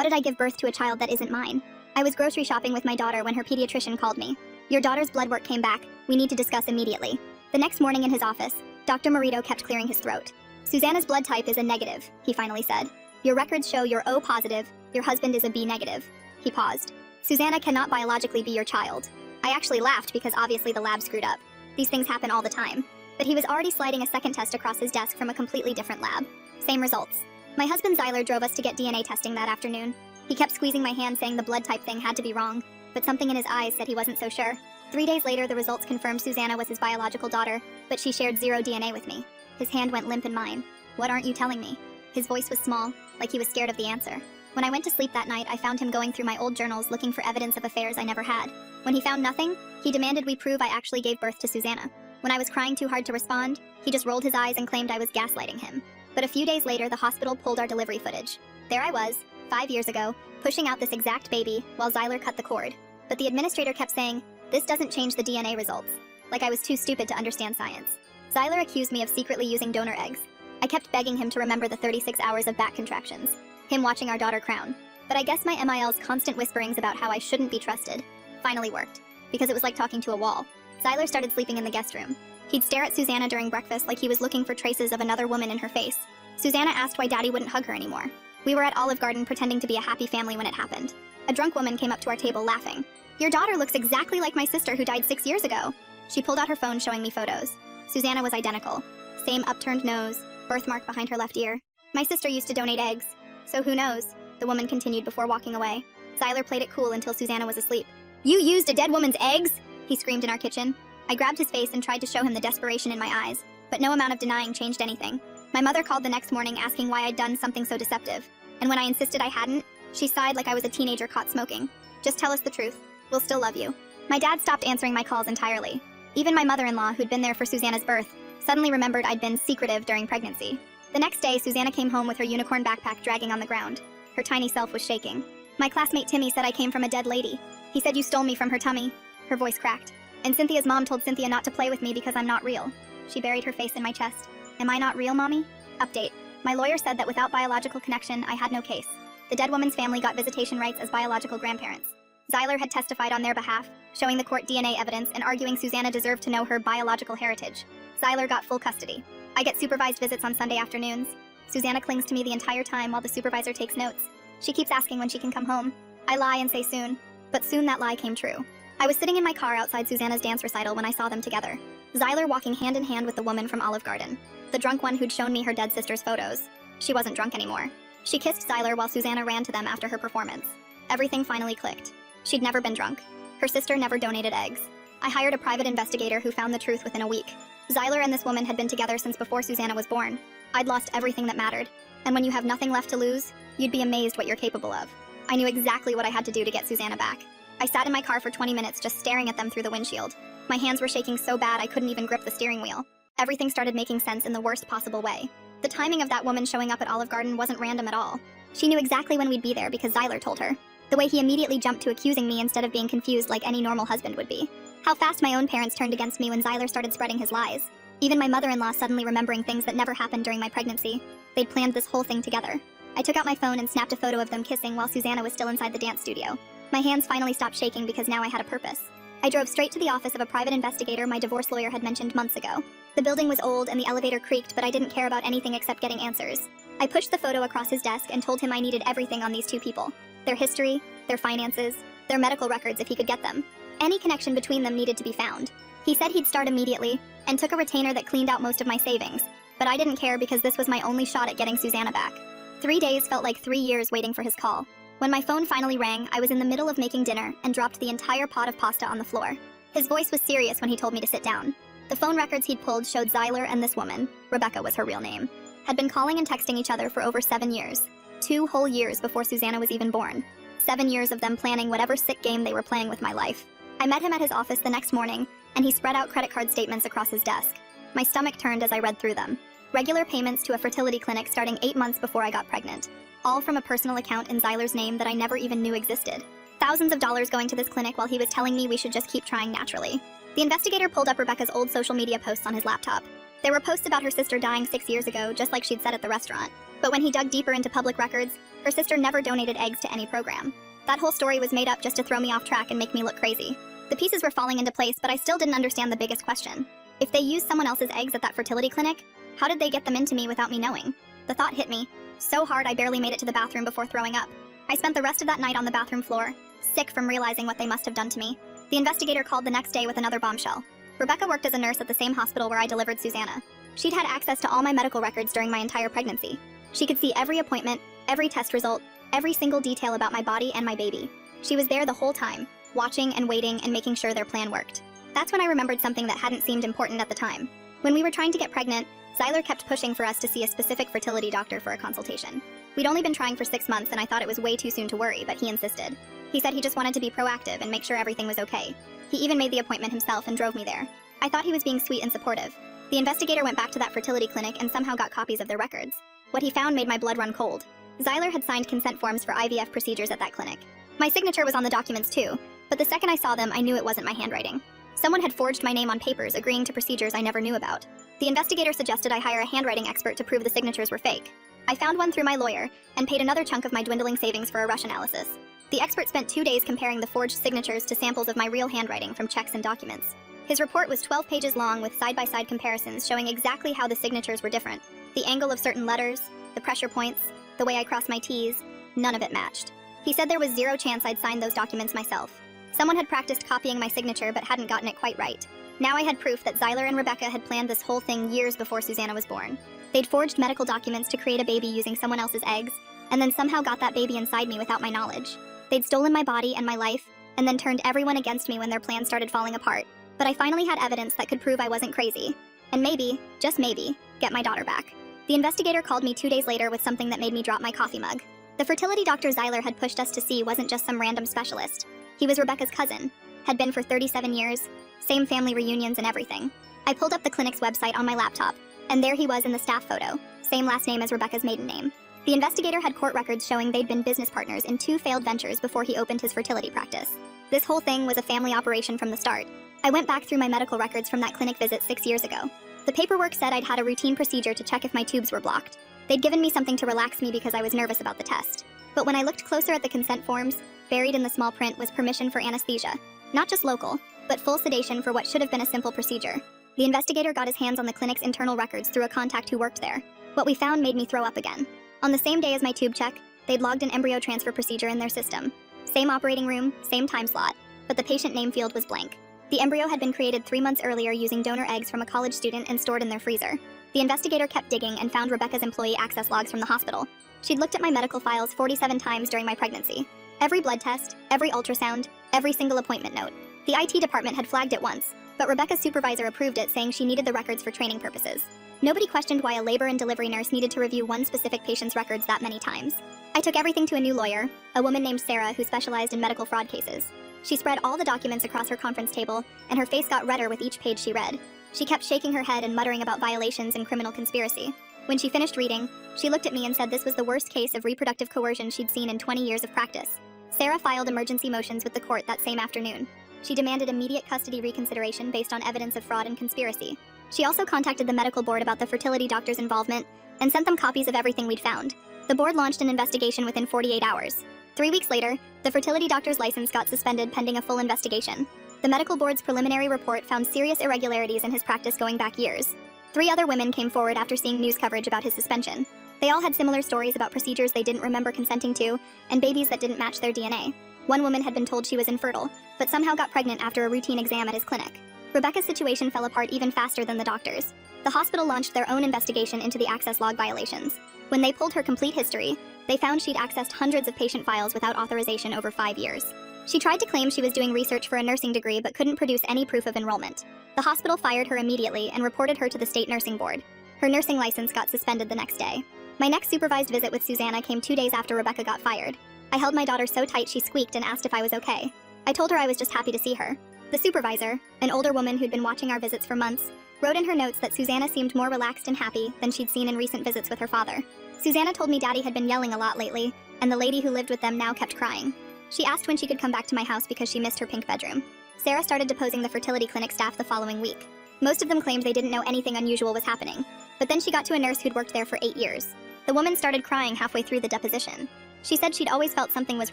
How did I give birth to a child that isn't mine? I was grocery shopping with my daughter when her pediatrician called me. Your daughter's blood work came back. We need to discuss immediately. The next morning in his office, Dr. Morito kept clearing his throat. Susanna's blood type is a negative, he finally said. Your records show you're O positive. Your husband is a B negative. He paused. Susanna cannot biologically be your child. I actually laughed because obviously the lab screwed up. These things happen all the time. But he was already sliding a second test across his desk from a completely different lab. Same results. My husband Zyler drove us to get DNA testing that afternoon. He kept squeezing my hand saying the blood type thing had to be wrong, but something in his eyes said he wasn't so sure. 3 days later, the results confirmed Susanna was his biological daughter, but she shared zero DNA with me. His hand went limp in mine. What aren't you telling me? His voice was small, like he was scared of the answer. When I went to sleep that night, I found him going through my old journals looking for evidence of affairs I never had. When he found nothing, he demanded we prove I actually gave birth to Susanna. When I was crying too hard to respond, he just rolled his eyes and claimed I was gaslighting him. But a few days later, the hospital pulled our delivery footage. There I was, 5 years ago, pushing out this exact baby while Zyler cut the cord. But the administrator kept saying, this doesn't change the DNA results. Like I was too stupid to understand science. Zyler accused me of secretly using donor eggs. I kept begging him to remember the 36 hours of back contractions, him watching our daughter crown. But I guess my MIL's constant whisperings about how I shouldn't be trusted finally worked, because it was like talking to a wall. Zyler started sleeping in the guest room. He'd stare at Susanna during breakfast like he was looking for traces of another woman in her face. Susanna asked why Daddy wouldn't hug her anymore. We were at Olive Garden pretending to be a happy family when it happened. A drunk woman came up to our table laughing. Your daughter looks exactly like my sister who died 6 years ago. She pulled out her phone showing me photos. Susanna was identical. Same upturned nose, birthmark behind her left ear. My sister used to donate eggs. So who knows? The woman continued before walking away. Zyler played it cool until Susanna was asleep. You used a dead woman's eggs? He screamed in our kitchen. I grabbed his face and tried to show him the desperation in my eyes, but no amount of denying changed anything. My mother called the next morning asking why I'd done something so deceptive. And when I insisted I hadn't, she sighed like I was a teenager caught smoking. Just tell us the truth. We'll still love you. My dad stopped answering my calls entirely. Even my mother-in-law, who'd been there for Susanna's birth, suddenly remembered I'd been secretive during pregnancy. The next day, Susanna came home with her unicorn backpack dragging on the ground. Her tiny self was shaking. My classmate Timmy said I came from a dead lady. He said you stole me from her tummy. Her voice cracked. And Cynthia's mom told Cynthia not to play with me because I'm not real. She buried her face in my chest. Am I not real, Mommy? Update. My lawyer said that without biological connection, I had no case. The dead woman's family got visitation rights as biological grandparents. Zyler had testified on their behalf, showing the court DNA evidence and arguing Susanna deserved to know her biological heritage. Zyler got full custody. I get supervised visits on Sunday afternoons. Susanna clings to me the entire time while the supervisor takes notes. She keeps asking when she can come home. I lie and say soon. But soon that lie came true. I was sitting in my car outside Susanna's dance recital when I saw them together. Zyler walking hand in hand with the woman from Olive Garden. The drunk one who'd shown me her dead sister's photos. She wasn't drunk anymore. She kissed Zyler while Susanna ran to them after her performance. Everything finally clicked. She'd never been drunk. Her sister never donated eggs. I hired a private investigator who found the truth within a week. Zyler and this woman had been together since before Susanna was born. I'd lost everything that mattered. And when you have nothing left to lose, you'd be amazed what you're capable of. I knew exactly what I had to do to get Susanna back. I sat in my car for 20 minutes just staring at them through the windshield. My hands were shaking so bad I couldn't even grip the steering wheel. Everything started making sense in the worst possible way. The timing of that woman showing up at Olive Garden wasn't random at all. She knew exactly when we'd be there because Zyler told her. The way he immediately jumped to accusing me instead of being confused like any normal husband would be. How fast my own parents turned against me when Zyler started spreading his lies. Even my mother-in-law suddenly remembering things that never happened during my pregnancy. They'd planned this whole thing together. I took out my phone and snapped a photo of them kissing while Susanna was still inside the dance studio. My hands finally stopped shaking because now I had a purpose. I drove straight to the office of a private investigator my divorce lawyer had mentioned months ago. The building was old and the elevator creaked, but I didn't care about anything except getting answers. I pushed the photo across his desk and told him I needed everything on these two people. Their history, their finances, their medical records if he could get them. Any connection between them needed to be found. He said he'd start immediately, and took a retainer that cleaned out most of my savings. But I didn't care because this was my only shot at getting Susanna back. 3 days felt like 3 years waiting for his call. When my phone finally rang, I was in the middle of making dinner and dropped the entire pot of pasta on the floor. His voice was serious when he told me to sit down. The phone records he'd pulled showed Zyler and this woman, Rebecca was her real name, had been calling and texting each other for over 7 years. 2 whole years before Susanna was even born. 7 years of them planning whatever sick game they were playing with my life. I met him at his office the next morning, and he spread out credit card statements across his desk. My stomach turned as I read through them. Regular payments to a fertility clinic starting 8 months before I got pregnant. All from a personal account in Zyler's name that I never even knew existed. Thousands of dollars going to this clinic while he was telling me we should just keep trying naturally. The investigator pulled up Rebecca's old social media posts on his laptop. There were posts about her sister dying 6 years ago, just like she'd said at the restaurant. But when he dug deeper into public records, her sister never donated eggs to any program. That whole story was made up just to throw me off track and make me look crazy. The pieces were falling into place, but I still didn't understand the biggest question. If they used someone else's eggs at that fertility clinic, how did they get them into me without me knowing? The thought hit me so hard I barely made it to the bathroom before throwing up. I spent the rest of that night on the bathroom floor, sick from realizing what they must have done to me. The investigator called the next day with another bombshell. Rebecca worked as a nurse at the same hospital where I delivered Susanna. She'd had access to all my medical records during my entire pregnancy. She could see every appointment, every test result, every single detail about my body and my baby. She was there the whole time, watching and waiting and making sure their plan worked. That's when I remembered something that hadn't seemed important at the time. When we were trying to get pregnant, Zyler kept pushing for us to see a specific fertility doctor for a consultation. We'd only been trying for 6 months and I thought it was way too soon to worry, but he insisted. He said he just wanted to be proactive and make sure everything was okay. He even made the appointment himself and drove me there. I thought he was being sweet and supportive. The investigator went back to that fertility clinic and somehow got copies of their records. What he found made my blood run cold. Zyler had signed consent forms for IVF procedures at that clinic. My signature was on the documents too, but the second I saw them, I knew it wasn't my handwriting. Someone had forged my name on papers agreeing to procedures I never knew about. The investigator suggested I hire a handwriting expert to prove the signatures were fake. I found one through my lawyer and paid another chunk of my dwindling savings for a rush analysis. The expert spent 2 days comparing the forged signatures to samples of my real handwriting from checks and documents. His report was 12 pages long with side-by-side comparisons showing exactly how the signatures were different. The angle of certain letters, the pressure points, the way I crossed my T's, none of it matched. He said there was zero chance I'd sign those documents myself. Someone had practiced copying my signature but hadn't gotten it quite right. Now I had proof that Zyler and Rebecca had planned this whole thing years before Susanna was born. They'd forged medical documents to create a baby using someone else's eggs, and then somehow got that baby inside me without my knowledge. They'd stolen my body and my life, and then turned everyone against me when their plans started falling apart. But I finally had evidence that could prove I wasn't crazy. And maybe, just maybe, get my daughter back. The investigator called me 2 days later with something that made me drop my coffee mug. The fertility doctor Zyler had pushed us to see wasn't just some random specialist. He was Rebecca's cousin, had been for 37 years, same family reunions and everything. I pulled up the clinic's website on my laptop, and there he was in the staff photo, same last name as Rebecca's maiden name. The investigator had court records showing they'd been business partners in 2 failed ventures before he opened his fertility practice. This whole thing was a family operation from the start. I went back through my medical records from that clinic visit 6 years ago. The paperwork said I'd had a routine procedure to check if my tubes were blocked. They'd given me something to relax me because I was nervous about the test. But when I looked closer at the consent forms, buried in the small print was permission for anesthesia. Not just local, but full sedation for what should have been a simple procedure. The investigator got his hands on the clinic's internal records through a contact who worked there. What we found made me throw up again. On the same day as my tube check, they'd logged an embryo transfer procedure in their system. Same operating room, same time slot, but the patient name field was blank. The embryo had been created 3 months earlier using donor eggs from a college student and stored in their freezer. The investigator kept digging and found Rebecca's employee access logs from the hospital. She'd looked at my medical files 47 times during my pregnancy. Every blood test, every ultrasound, every single appointment note. The IT department had flagged it once, but Rebecca's supervisor approved it, saying she needed the records for training purposes. Nobody questioned why a labor and delivery nurse needed to review one specific patient's records that many times. I took everything to a new lawyer, a woman named Sarah who specialized in medical fraud cases. She spread all the documents across her conference table, and her face got redder with each page she read. She kept shaking her head and muttering about violations and criminal conspiracy. When she finished reading, she looked at me and said this was the worst case of reproductive coercion she'd seen in 20 years of practice. Sarah filed emergency motions with the court that same afternoon. She demanded immediate custody reconsideration based on evidence of fraud and conspiracy. She also contacted the medical board about the fertility doctor's involvement and sent them copies of everything we'd found. The board launched an investigation within 48 hours. 3 weeks later, the fertility doctor's license got suspended pending a full investigation. The medical board's preliminary report found serious irregularities in his practice going back years. 3 other women came forward after seeing news coverage about his suspension. They all had similar stories about procedures they didn't remember consenting to and babies that didn't match their DNA. One woman had been told she was infertile, but somehow got pregnant after a routine exam at his clinic. Rebecca's situation fell apart even faster than the doctor's. The hospital launched their own investigation into the access log violations. When they pulled her complete history, they found she'd accessed hundreds of patient files without authorization over 5 years. She tried to claim she was doing research for a nursing degree but couldn't produce any proof of enrollment. The hospital fired her immediately and reported her to the state nursing board. Her nursing license got suspended the next day. My next supervised visit with Susanna came 2 days after Rebecca got fired. I held my daughter so tight she squeaked and asked if I was okay. I told her I was just happy to see her. The supervisor, an older woman who'd been watching our visits for months, wrote in her notes that Susanna seemed more relaxed and happy than she'd seen in recent visits with her father. Susanna told me Daddy had been yelling a lot lately, and the lady who lived with them now kept crying. She asked when she could come back to my house because she missed her pink bedroom. Sarah started deposing the fertility clinic staff the following week. Most of them claimed they didn't know anything unusual was happening. But then she got to a nurse who'd worked there for 8 years. The woman started crying halfway through the deposition. She said she'd always felt something was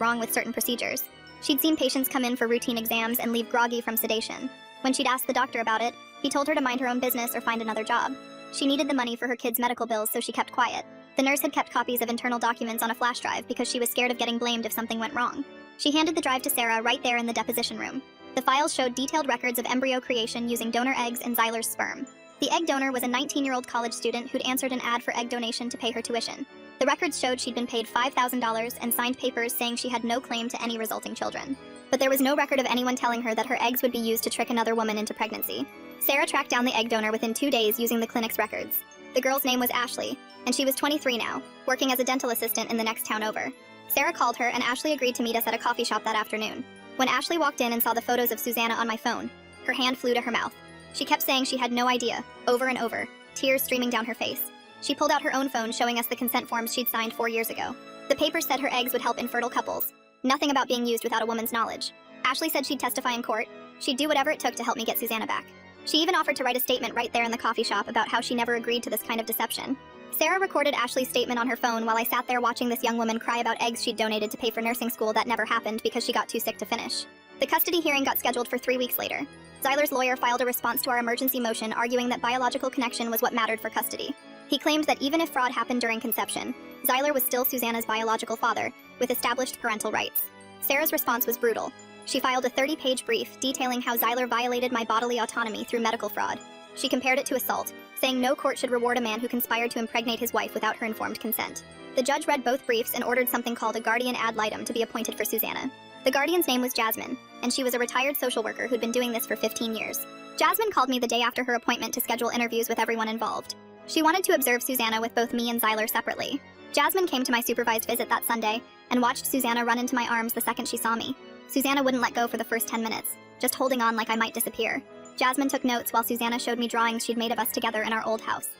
wrong with certain procedures. She'd seen patients come in for routine exams and leave groggy from sedation. When she'd asked the doctor about it, he told her to mind her own business or find another job. She needed the money for her kids' medical bills, so she kept quiet. The nurse had kept copies of internal documents on a flash drive because she was scared of getting blamed if something went wrong. She handed the drive to Sarah right there in the deposition room. The files showed detailed records of embryo creation using donor eggs and Zyler's sperm. The egg donor was a 19-year-old college student who'd answered an ad for egg donation to pay her tuition. The records showed she'd been paid $5,000 and signed papers saying she had no claim to any resulting children. But there was no record of anyone telling her that her eggs would be used to trick another woman into pregnancy. Sarah tracked down the egg donor within 2 days using the clinic's records. The girl's name was Ashley, and she was 23 now, working as a dental assistant in the next town over. Sarah called her, and Ashley agreed to meet us at a coffee shop that afternoon. When Ashley walked in and saw the photos of Susanna on my phone, her hand flew to her mouth. She kept saying she had no idea, over and over, tears streaming down her face. She pulled out her own phone showing us the consent forms she'd signed 4 years ago. The papers said her eggs would help infertile couples. Nothing about being used without a woman's knowledge. Ashley said she'd testify in court. She'd do whatever it took to help me get Susanna back. She even offered to write a statement right there in the coffee shop about how she never agreed to this kind of deception. Sarah recorded Ashley's statement on her phone while I sat there watching this young woman cry about eggs she'd donated to pay for nursing school that never happened because she got too sick to finish. The custody hearing got scheduled for 3 weeks later. Zyler's lawyer filed a response to our emergency motion arguing that biological connection was what mattered for custody. He claimed that even if fraud happened during conception, Zyler was still Susanna's biological father, with established parental rights. Sarah's response was brutal. She filed a 30-page brief detailing how Zyler violated my bodily autonomy through medical fraud. She compared it to assault, saying no court should reward a man who conspired to impregnate his wife without her informed consent. The judge read both briefs and ordered something called a guardian ad litem to be appointed for Susanna. The guardian's name was Jasmine, and she was a retired social worker who'd been doing this for 15 years. Jasmine called me the day after her appointment to schedule interviews with everyone involved. She wanted to observe Susanna with both me and Zyler separately. Jasmine came to my supervised visit that Sunday and watched Susanna run into my arms the second she saw me. Susanna wouldn't let go for the first 10 minutes, just holding on like I might disappear. Jasmine took notes while Susanna showed me drawings she'd made of us together in our old house.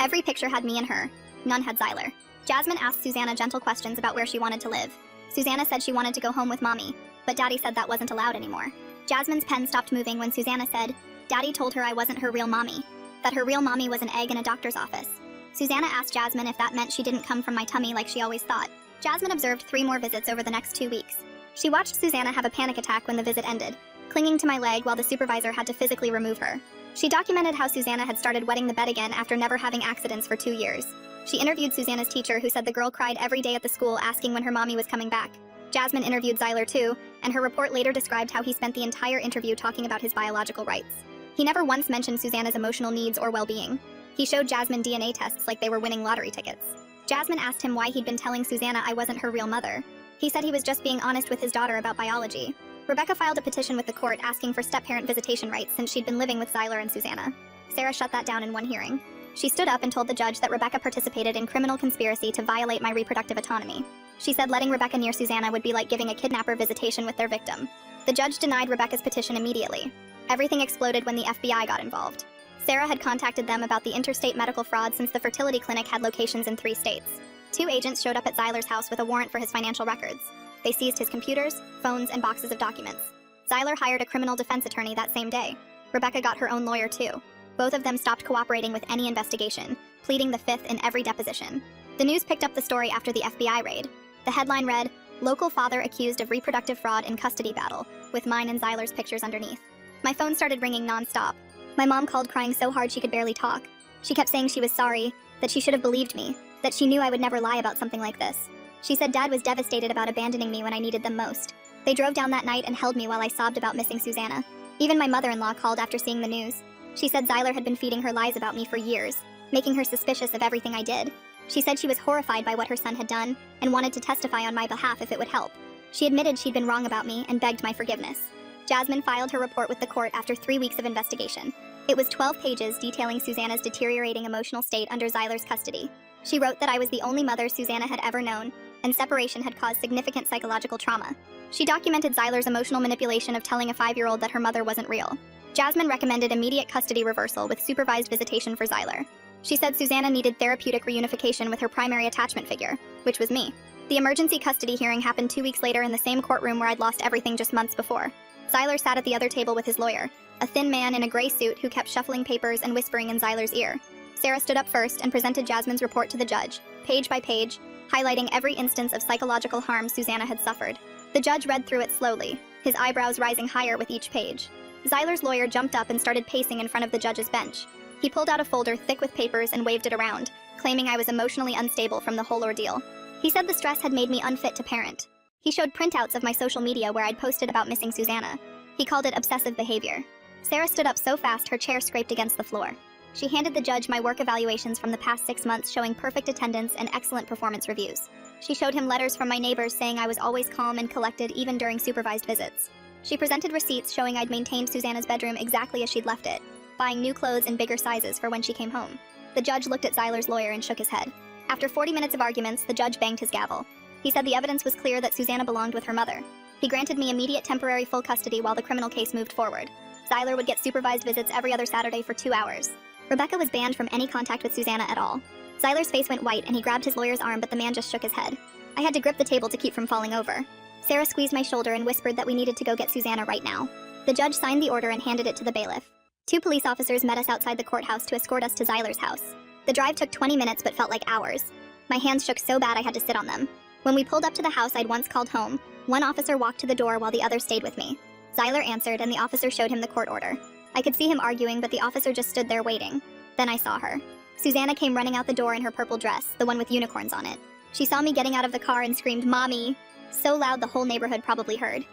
Every picture had me and her. None had Zyler. Jasmine asked Susanna gentle questions about where she wanted to live. Susanna said she wanted to go home with Mommy, but Daddy said that wasn't allowed anymore. Jasmine's pen stopped moving when Susanna said, Daddy told her I wasn't her real mommy, that her real mommy was an egg in a doctor's office. Susanna asked Jasmine if that meant she didn't come from my tummy like she always thought. Jasmine observed 3 more visits over the next 2 weeks. She watched Susanna have a panic attack when the visit ended, clinging to my leg while the supervisor had to physically remove her. She documented how Susanna had started wetting the bed again after never having accidents for 2 years. She interviewed Susanna's teacher, who said the girl cried every day at the school asking when her mommy was coming back. Jasmine interviewed Zyler too, and her report later described how he spent the entire interview talking about his biological rights. He never once mentioned Susanna's emotional needs or well-being. He showed Jasmine DNA tests like they were winning lottery tickets. Jasmine asked him why he'd been telling Susanna I wasn't her real mother. He said he was just being honest with his daughter about biology. Rebecca filed a petition with the court asking for step-parent visitation rights since she'd been living with Zyler and Susanna. Sarah shut that down in one hearing. She stood up and told the judge that Rebecca participated in criminal conspiracy to violate my reproductive autonomy. She said letting Rebecca near Susanna would be like giving a kidnapper visitation with their victim. The judge denied Rebecca's petition immediately. Everything exploded when the FBI got involved. Sarah had contacted them about the interstate medical fraud since the fertility clinic had locations in 3 states. 2 agents showed up at Zyler's house with a warrant for his financial records. They seized his computers, phones, and boxes of documents. Zyler hired a criminal defense attorney that same day. Rebecca got her own lawyer too. Both of them stopped cooperating with any investigation, pleading the fifth in every deposition. The news picked up the story after the FBI raid. The headline read, "Local father accused of reproductive fraud in custody battle," with mine and Zyler's pictures underneath. My phone started ringing non-stop. My mom called crying so hard she could barely talk. She kept saying she was sorry, that she should have believed me, that she knew I would never lie about something like this. She said Dad was devastated about abandoning me when I needed them most. They drove down that night and held me while I sobbed about missing Susanna. Even my mother-in-law called after seeing the news. She said Zyler had been feeding her lies about me for years, making her suspicious of everything I did. She said she was horrified by what her son had done and wanted to testify on my behalf if it would help. She admitted she'd been wrong about me and begged my forgiveness. Jasmine filed her report with the court after 3 weeks of investigation. It was 12 pages detailing Susanna's deteriorating emotional state under Zyler's custody. She wrote that I was the only mother Susanna had ever known, and separation had caused significant psychological trauma. She documented Zyler's emotional manipulation of telling a 5-year-old that her mother wasn't real. Jasmine recommended immediate custody reversal with supervised visitation for Zyler. She said Susanna needed therapeutic reunification with her primary attachment figure, which was me. The emergency custody hearing happened 2 weeks later in the same courtroom where I'd lost everything just months before. Zyler sat at the other table with his lawyer, a thin man in a gray suit who kept shuffling papers and whispering in Zyler's ear. Sarah stood up first and presented Jasmine's report to the judge, page by page, highlighting every instance of psychological harm Susanna had suffered. The judge read through it slowly, his eyebrows rising higher with each page. Zyler's lawyer jumped up and started pacing in front of the judge's bench. He pulled out a folder thick with papers and waved it around, claiming I was emotionally unstable from the whole ordeal. He said the stress had made me unfit to parent. He showed printouts of my social media where I'd posted about missing Susanna. He called it obsessive behavior. Sarah stood up so fast her chair scraped against the floor. She handed the judge my work evaluations from the past 6 months showing perfect attendance and excellent performance reviews. She showed him letters from my neighbors saying I was always calm and collected even during supervised visits. She presented receipts showing I'd maintained Susanna's bedroom exactly as she'd left it, buying new clothes in bigger sizes for when she came home. The judge looked at Zyler's lawyer and shook his head. After 40 minutes of arguments, the judge banged his gavel. He said the evidence was clear that Susanna belonged with her mother. He granted me immediate temporary full custody while the criminal case moved forward. Zyler would get supervised visits every other Saturday for 2 hours. Rebecca was banned from any contact with Susanna at all. Zyler's face went white and he grabbed his lawyer's arm, but the man just shook his head. I had to grip the table to keep from falling over. Sarah squeezed my shoulder and whispered that we needed to go get Susanna right now. The judge signed the order and handed it to the bailiff. 2 police officers met us outside the courthouse to escort us to Zyler's house. The drive took 20 minutes but felt like hours. My hands shook so bad I had to sit on them. When we pulled up to the house I'd once called home, one officer walked to the door while the other stayed with me. Zyler answered and the officer showed him the court order. I could see him arguing, but the officer just stood there waiting. Then I saw her. Susanna came running out the door in her purple dress, the one with unicorns on it. She saw me getting out of the car and screamed, "Mommy!" so loud the whole neighborhood probably heard.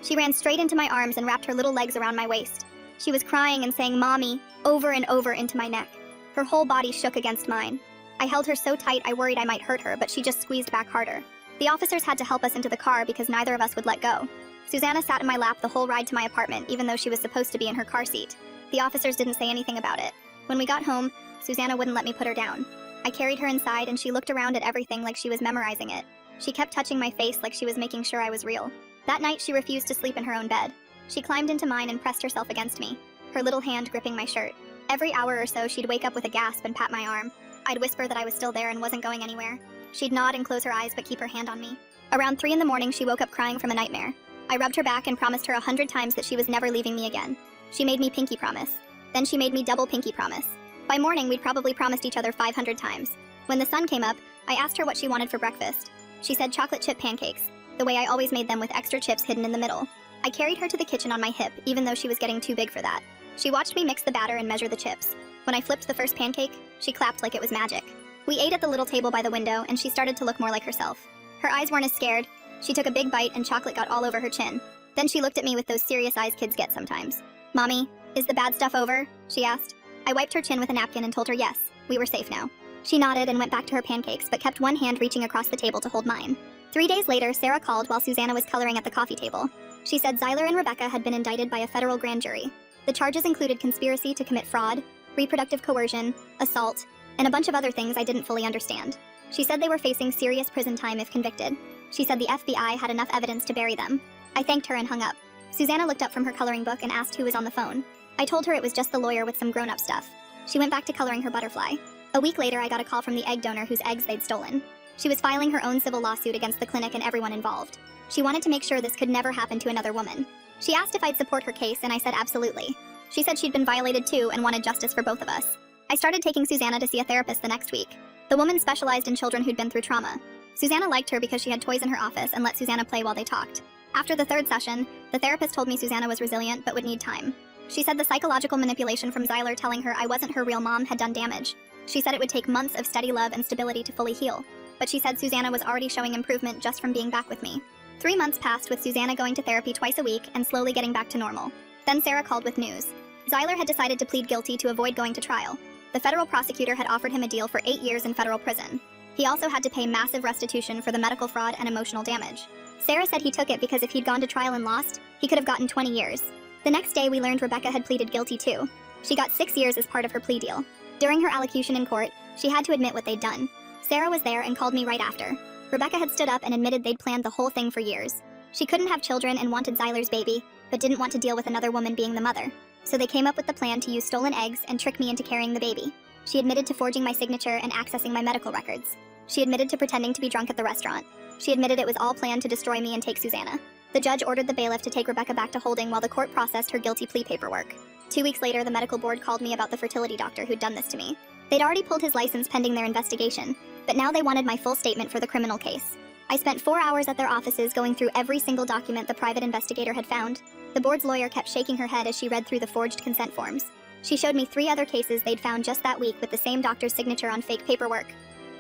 She ran straight into my arms and wrapped her little legs around my waist. She was crying and saying "Mommy" over and over into my neck. Her whole body shook against mine. I held her so tight I worried I might hurt her, but she just squeezed back harder. The officers had to help us into the car because neither of us would let go. Susanna sat in my lap the whole ride to my apartment, even though she was supposed to be in her car seat. The officers didn't say anything about it. When we got home, Susanna wouldn't let me put her down. I carried her inside and she looked around at everything like she was memorizing it. She kept touching my face like she was making sure I was real. That night she refused to sleep in her own bed. She climbed into mine and pressed herself against me, her little hand gripping my shirt. Every hour or so she'd wake up with a gasp and pat my arm. I'd whisper that I was still there and wasn't going anywhere. She'd nod and close her eyes but keep her hand on me. Around 3 in the morning she woke up crying from a nightmare. I rubbed her back and promised her 100 times that she was never leaving me again. She made me pinky promise. Then she made me double pinky promise. By morning, we'd probably promised each other 500 times. When the sun came up, I asked her what she wanted for breakfast. She said chocolate chip pancakes, the way I always made them with extra chips hidden in the middle. I carried her to the kitchen on my hip, even though she was getting too big for that. She watched me mix the batter and measure the chips. When I flipped the first pancake, she clapped like it was magic. We ate at the little table by the window, and she started to look more like herself. Her eyes weren't as scared. She took a big bite and chocolate got all over her chin. Then she looked at me with those serious eyes kids get sometimes. "Mommy, is the bad stuff over?" she asked. I wiped her chin with a napkin and told her yes, we were safe now. She nodded and went back to her pancakes, but kept one hand reaching across the table to hold mine. 3 days later, Sarah called while Susanna was coloring at the coffee table. She said Zyler and Rebecca had been indicted by a federal grand jury. The charges included conspiracy to commit fraud, reproductive coercion, assault, and a bunch of other things I didn't fully understand. She said they were facing serious prison time if convicted. She said the FBI had enough evidence to bury them. I thanked her and hung up. Susanna looked up from her coloring book and asked who was on the phone. I told her it was just the lawyer with some grown-up stuff. She went back to coloring her butterfly. A week later, I got a call from the egg donor whose eggs they'd stolen. She was filing her own civil lawsuit against the clinic and everyone involved. She wanted to make sure this could never happen to another woman. She asked if I'd support her case, and I said absolutely. She said she'd been violated too and wanted justice for both of us. I started taking Susanna to see a therapist the next week. The woman specialized in children who'd been through trauma. Susanna liked her because she had toys in her office and let Susanna play while they talked. After the 3rd session, the therapist told me Susanna was resilient but would need time. She said the psychological manipulation from Zyler telling her I wasn't her real mom had done damage. She said it would take months of steady love and stability to fully heal. But she said Susanna was already showing improvement just from being back with me. 3 months passed with Susanna going to therapy twice a week and slowly getting back to normal. Then Sarah called with news. Zyler had decided to plead guilty to avoid going to trial. The federal prosecutor had offered him a deal for 8 years in federal prison. He also had to pay massive restitution for the medical fraud and emotional damage. Sarah said he took it because if he'd gone to trial and lost, he could have gotten 20 years. The next day, we learned Rebecca had pleaded guilty too. She got 6 years as part of her plea deal. During her allocution in court, she had to admit what they'd done. Sarah was there and called me right after. Rebecca had stood up and admitted they'd planned the whole thing for years. She couldn't have children and wanted Zyler's baby, but didn't want to deal with another woman being the mother. So they came up with the plan to use stolen eggs and trick me into carrying the baby. She admitted to forging my signature and accessing my medical records. She admitted to pretending to be drunk at the restaurant. She admitted it was all planned to destroy me and take Susanna. The judge ordered the bailiff to take Rebecca back to holding while the court processed her guilty plea paperwork. 2 weeks later, the medical board called me about the fertility doctor who'd done this to me. They'd already pulled his license pending their investigation, but now they wanted my full statement for the criminal case. I spent 4 hours at their offices going through every single document the private investigator had found. The board's lawyer kept shaking her head as she read through the forged consent forms. She showed me 3 other cases they'd found just that week with the same doctor's signature on fake paperwork.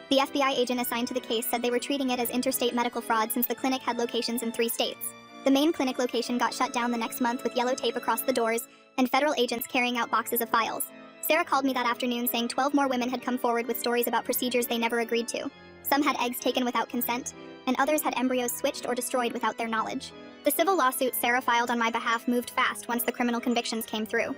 The FBI agent assigned to the case said they were treating it as interstate medical fraud since the clinic had locations in 3 states. The main clinic location got shut down the next month with yellow tape across the doors and federal agents carrying out boxes of files. Sarah called me that afternoon saying 12 more women had come forward with stories about procedures they never agreed to. Some had eggs taken without consent, and others had embryos switched or destroyed without their knowledge. The civil lawsuit Sarah filed on my behalf moved fast once the criminal convictions came through.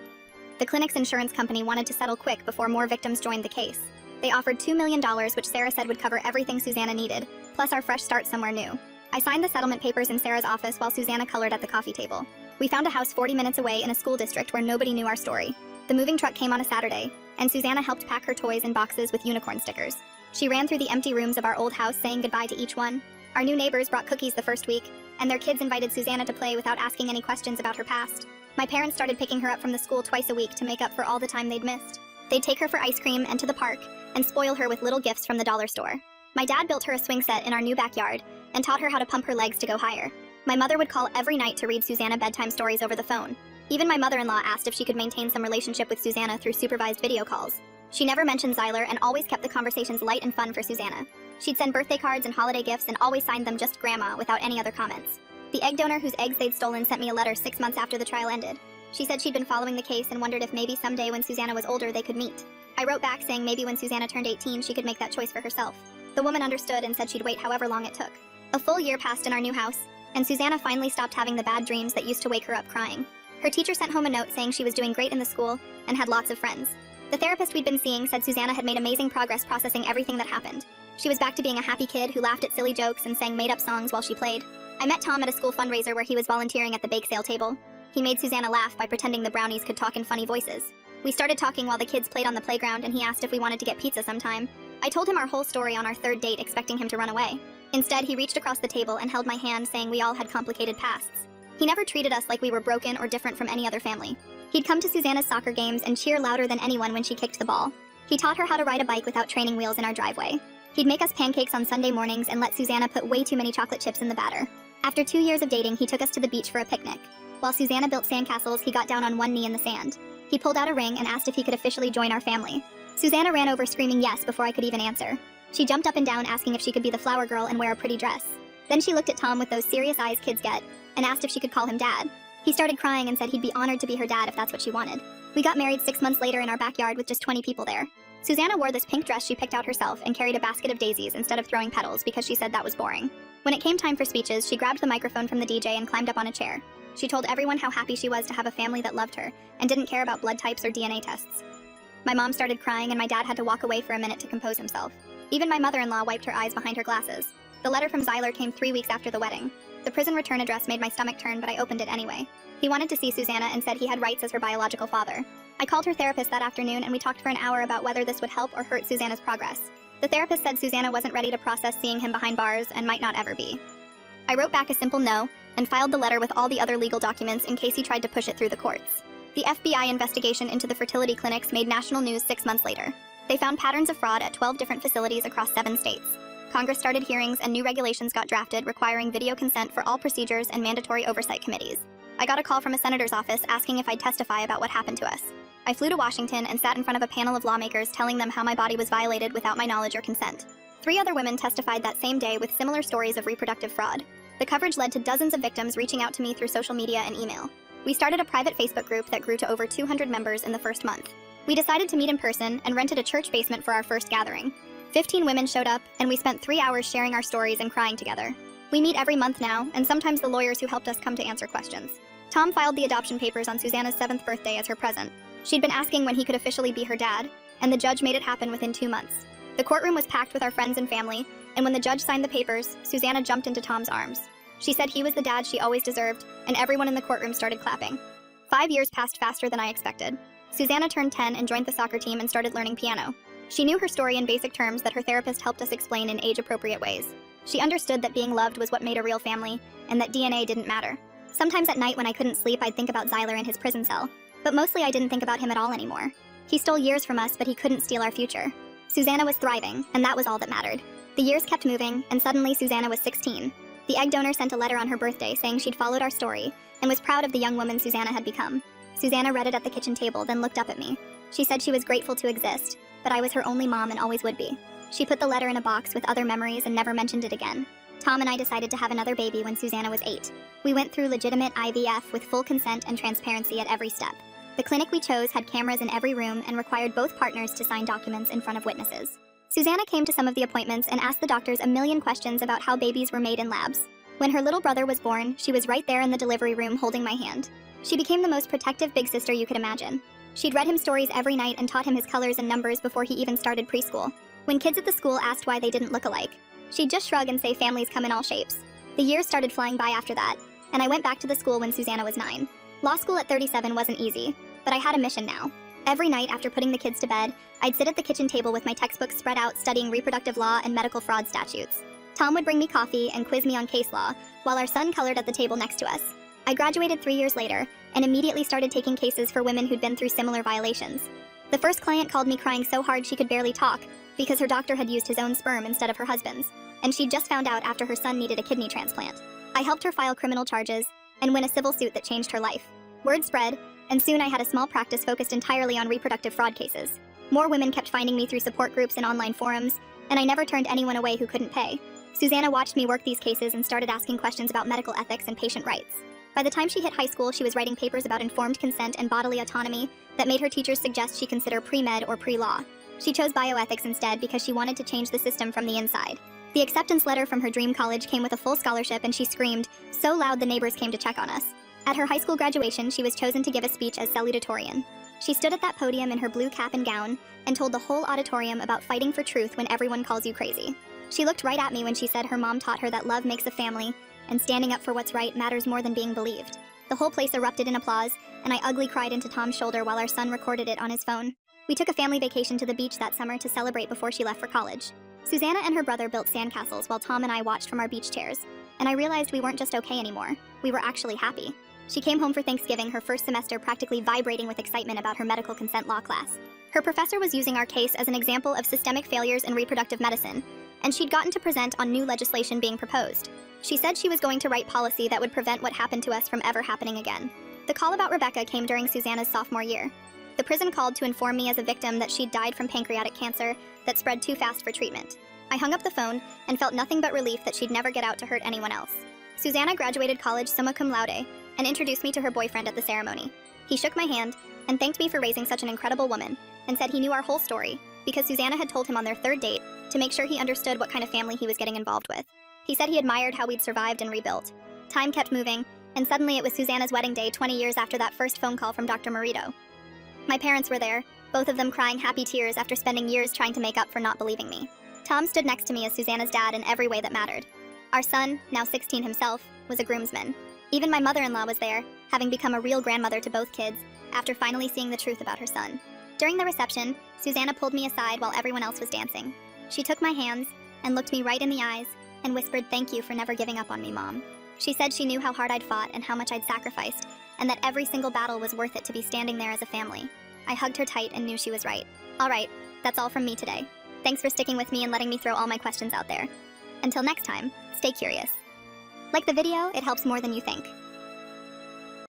The clinic's insurance company wanted to settle quick before more victims joined the case. They offered $2 million, which Sarah said would cover everything Susanna needed, plus our fresh start somewhere new. I signed the settlement papers in Sarah's office while Susanna colored at the coffee table. We found a house 40 minutes away in a school district where nobody knew our story. The moving truck came on a Saturday, and Susanna helped pack her toys in boxes with unicorn stickers. She ran through the empty rooms of our old house saying goodbye to each one. Our new neighbors brought cookies the first week, and their kids invited Susanna to play without asking any questions about her past. My parents started picking her up from the school twice a week to make up for all the time they'd missed. They'd take her for ice cream and to the park, and spoil her with little gifts from the dollar store. My dad built her a swing set in our new backyard, and taught her how to pump her legs to go higher. My mother would call every night to read Susanna bedtime stories over the phone. Even my mother-in-law asked if she could maintain some relationship with Susanna through supervised video calls. She never mentioned Zyler and always kept the conversations light and fun for Susanna. She'd send birthday cards and holiday gifts and always signed them just Grandma without any other comments. The egg donor whose eggs they'd stolen sent me a letter 6 months after the trial ended. She said she'd been following the case and wondered if maybe someday when Susanna was older they could meet. I wrote back saying maybe when Susanna turned 18 she could make that choice for herself. The woman understood and said she'd wait however long it took. A full year passed in our new house, and Susanna finally stopped having the bad dreams that used to wake her up crying. Her teacher sent home a note saying she was doing great in the school and had lots of friends. The therapist we'd been seeing said Susanna had made amazing progress processing everything that happened. She was back to being a happy kid who laughed at silly jokes and sang made-up songs while she played. I met Tom at a school fundraiser where he was volunteering at the bake sale table. He made Susanna laugh by pretending the brownies could talk in funny voices. We started talking while the kids played on the playground, and he asked if we wanted to get pizza sometime. I told him our whole story on our 3rd date, expecting him to run away. Instead, he reached across the table and held my hand, saying we all had complicated pasts. He never treated us like we were broken or different from any other family. He'd come to Susanna's soccer games and cheer louder than anyone when she kicked the ball. He taught her how to ride a bike without training wheels in our driveway. He'd make us pancakes on Sunday mornings and let Susanna put way too many chocolate chips in the batter. After 2 years of dating, he took us to the beach for a picnic. While Susanna built sandcastles, he got down on one knee in the sand. He pulled out a ring and asked if he could officially join our family. Susanna ran over screaming yes before I could even answer. She jumped up and down asking if she could be the flower girl and wear a pretty dress. Then she looked at Tom with those serious eyes kids get, and asked if she could call him Dad. He started crying and said he'd be honored to be her dad if that's what she wanted. We got married 6 months later in our backyard with just 20 people there. Susanna wore this pink dress she picked out herself and carried a basket of daisies instead of throwing petals because she said that was boring. When it came time for speeches, she grabbed the microphone from the DJ and climbed up on a chair. She told everyone how happy she was to have a family that loved her and didn't care about blood types or DNA tests. My mom started crying and my dad had to walk away for a minute to compose himself. Even my mother-in-law wiped her eyes behind her glasses. The letter from Zyler came 3 weeks after the wedding. The prison return address made my stomach turn, but I opened it anyway. He wanted to see Susanna and said he had rights as her biological father. I called her therapist that afternoon and we talked for an hour about whether this would help or hurt Susanna's progress. The therapist said Susanna wasn't ready to process seeing him behind bars and might not ever be. I wrote back a simple no and filed the letter with all the other legal documents in case he tried to push it through the courts. The FBI investigation into the fertility clinics made national news 6 months later. They found patterns of fraud at 12 different facilities across 7 states. Congress started hearings and new regulations got drafted requiring video consent for all procedures and mandatory oversight committees. I got a call from a senator's office asking if I'd testify about what happened to us. I flew to Washington and sat in front of a panel of lawmakers telling them how my body was violated without my knowledge or consent. 3 other women testified that same day with similar stories of reproductive fraud. The coverage led to dozens of victims reaching out to me through social media and email. We started a private Facebook group that grew to over 200 members in the first month. We decided to meet in person and rented a church basement for our first gathering. 15 women showed up, and we spent 3 hours sharing our stories and crying together. We meet every month now, and sometimes the lawyers who helped us come to answer questions. Tom filed the adoption papers on Susanna's 7th birthday as her present. She'd been asking when he could officially be her dad, and the judge made it happen within 2 months. The courtroom was packed with our friends and family, and when the judge signed the papers, Susanna jumped into Tom's arms. She said he was the dad she always deserved, and everyone in the courtroom started clapping. 5 years passed faster than I expected. Susanna turned 10 and joined the soccer team and started learning piano. She knew her story in basic terms that her therapist helped us explain in age-appropriate ways. She understood that being loved was what made a real family, and that DNA didn't matter. Sometimes at night when I couldn't sleep, I'd think about Zyler in his prison cell. But mostly I didn't think about him at all anymore. He stole years from us, but he couldn't steal our future. Susanna was thriving, and that was all that mattered. The years kept moving, and suddenly Susanna was 16. The egg donor sent a letter on her birthday saying she'd followed our story, and was proud of the young woman Susanna had become. Susanna read it at the kitchen table, then looked up at me. She said she was grateful to exist, but I was her only mom and always would be. She put the letter in a box with other memories and never mentioned it again. Tom and I decided to have another baby when Susanna was 8. We went through legitimate IVF with full consent and transparency at every step. The clinic we chose had cameras in every room and required both partners to sign documents in front of witnesses. Susanna came to some of the appointments and asked the doctors a million questions about how babies were made in labs. When her little brother was born, she was right there in the delivery room holding my hand. She became the most protective big sister you could imagine. She'd read him stories every night and taught him his colors and numbers before he even started preschool. When kids at the school asked why they didn't look alike, she'd just shrug and say families come in all shapes. The years started flying by after that, and I went back to the school when Susanna was 9. Law school at 37 wasn't easy, but I had a mission now. Every night after putting the kids to bed, I'd sit at the kitchen table with my textbooks spread out studying reproductive law and medical fraud statutes. Tom would bring me coffee and quiz me on case law, while our son colored at the table next to us. I graduated 3 years later, and immediately started taking cases for women who'd been through similar violations. The first client called me crying so hard she could barely talk, because her doctor had used his own sperm instead of her husband's, and she'd just found out after her son needed a kidney transplant. I helped her file criminal charges, and win a civil suit that changed her life. Word spread, and soon I had a small practice focused entirely on reproductive fraud cases. More women kept finding me through support groups and online forums, and I never turned anyone away who couldn't pay. Susanna watched me work these cases and started asking questions about medical ethics and patient rights. By the time she hit high school, she was writing papers about informed consent and bodily autonomy that made her teachers suggest she consider pre-med or pre-law. She chose bioethics instead because she wanted to change the system from the inside. The acceptance letter from her dream college came with a full scholarship, and she screamed so loud the neighbors came to check on us. At her high school graduation, she was chosen to give a speech as salutatorian. She stood at that podium in her blue cap and gown and told the whole auditorium about fighting for truth when everyone calls you crazy. She looked right at me when she said her mom taught her that love makes a family and standing up for what's right matters more than being believed. The whole place erupted in applause, and I ugly cried into Tom's shoulder while our son recorded it on his phone. We took a family vacation to the beach that summer to celebrate before she left for college. Susanna and her brother built sandcastles while Tom and I watched from our beach chairs, and I realized we weren't just okay anymore. We were actually happy. She came home for Thanksgiving, her first semester practically vibrating with excitement about her medical consent law class. Her professor was using our case as an example of systemic failures in reproductive medicine, and she'd gotten to present on new legislation being proposed. She said she was going to write policy that would prevent what happened to us from ever happening again. The call about Rebecca came during Susanna's sophomore year. The prison called to inform me as a victim that she'd died from pancreatic cancer that spread too fast for treatment. I hung up the phone and felt nothing but relief that she'd never get out to hurt anyone else. Susanna graduated college summa cum laude and introduced me to her boyfriend at the ceremony. He shook my hand and thanked me for raising such an incredible woman and said he knew our whole story because Susanna had told him on their third date to make sure he understood what kind of family he was getting involved with. He said he admired how we'd survived and rebuilt. Time kept moving, and suddenly it was Susanna's wedding day 20 years after that first phone call from Dr. Marito. My parents were there, both of them crying happy tears after spending years trying to make up for not believing me. Tom stood next to me as Susanna's dad in every way that mattered. Our son, now 16 himself, was a groomsman. Even my mother-in-law was there, having become a real grandmother to both kids after finally seeing the truth about her son. During the reception, Susanna pulled me aside while everyone else was dancing. She took my hands and looked me right in the eyes and whispered, "Thank you for never giving up on me, Mom." She said she knew how hard I'd fought and how much I'd sacrificed, and that every single battle was worth it to be standing there as a family. I hugged her tight and knew she was right. All right, that's all from me today. Thanks for sticking with me and letting me throw all my questions out there. Until next time, stay curious. Like the video, it helps more than you think.